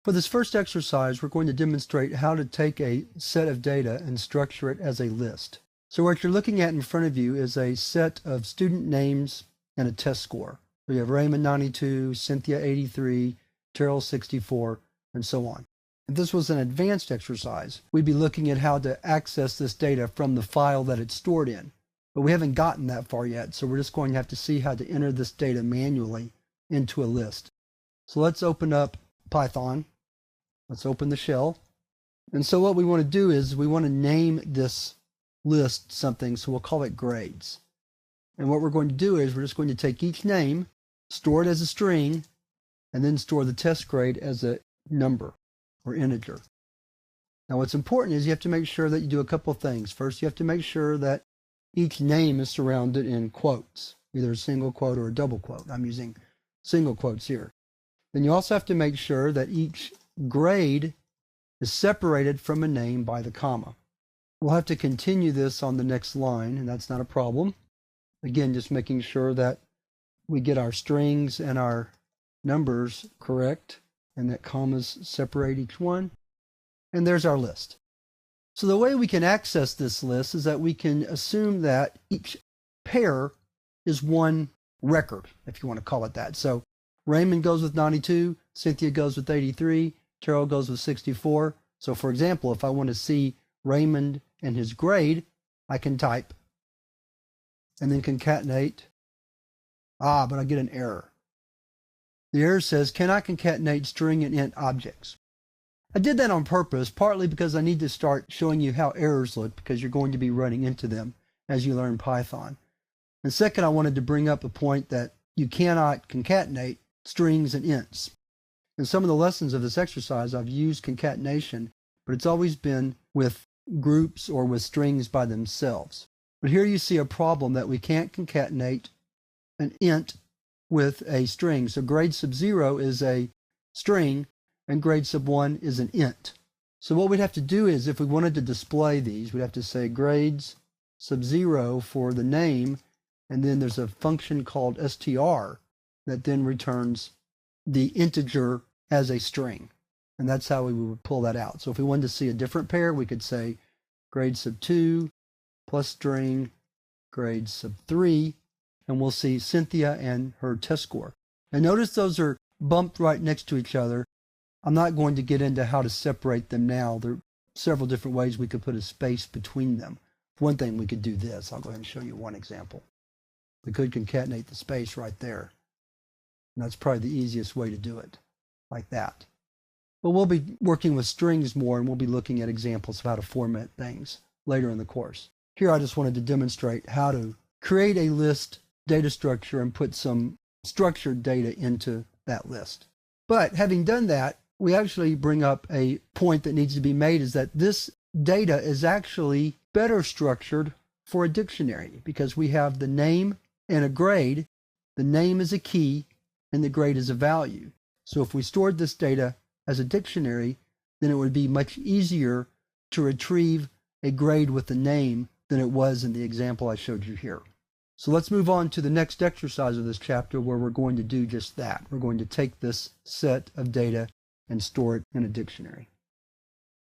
For this first exercise, we're going to demonstrate how to take a set of data and structure it as a list. So what you're looking at in front of you is a set of student names and a test score. So you have Raymond 92, Cynthia 83, Terrell 64, and so on. If this was an advanced exercise, we'd be looking at how to access this data from the file that it's stored in. But we haven't gotten that far yet, so we're just going to have to see how to enter this data manually into a list. So let's open up Python. Let's open the shell. And so what we want to do is we want to name this list something, so we'll call it grades. And what we're going to do is we're just going to take each name, store it as a string, and then store the test grade as a number or integer. Now what's important is you have to make sure that you do a couple of things. First, you have to make sure that each name is surrounded in quotes, either a single quote or a double quote. I'm using single quotes here. Then you also have to make sure that each grade is separated from a name by the comma. We'll have to continue this on the next line, and that's not a problem. Again, just making sure that we get our strings and our numbers correct and that commas separate each one. And there's our list. So the way we can access this list is that we can assume that each pair is one record, if you want to call it that. So Raymond goes with 92, Cynthia goes with 83, Terrell goes with 64. So for example, if I want to see Raymond and his grade, I can type and then concatenate. But I get an error. The error says, cannot concatenate string and int objects. I did that on purpose, partly because I need to start showing you how errors look, because you're going to be running into them as you learn Python. And second, I wanted to bring up a point that you cannot concatenate strings and ints. In some of the lessons of this exercise, I've used concatenation, but it's always been with groups or with strings by themselves. But here you see a problem that we can't concatenate an int with a string. So grade sub 0 is a string and grade sub 1 is an int. So what we'd have to do is, if we wanted to display these, we'd have to say grades sub 0 for the name, and then there's a function called str that then returns the integer as a string. And that's how we would pull that out. So if we wanted to see a different pair, we could say grade sub 2 plus string grade sub 3, and we'll see Cynthia and her test score. And notice those are bumped right next to each other. I'm not going to get into how to separate them now. There are several different ways we could put a space between them. For one thing, we could do this. I'll go ahead and show you one example. We could concatenate the space right there. And that's probably the easiest way to do it, like that. But we'll be working with strings more, and we'll be looking at examples of how to format things later in the course. Here I just wanted to demonstrate how to create a list data structure and put some structured data into that list. But having done that, we actually bring up a point that needs to be made, is that this data is actually better structured for a dictionary, because we have the name and a grade. The name is a key and the grade is a value. So if we stored this data as a dictionary, then it would be much easier to retrieve a grade with the name than it was in the example I showed you here. So let's move on to the next exercise of this chapter, where we're going to do just that. We're going to take this set of data and store it in a dictionary.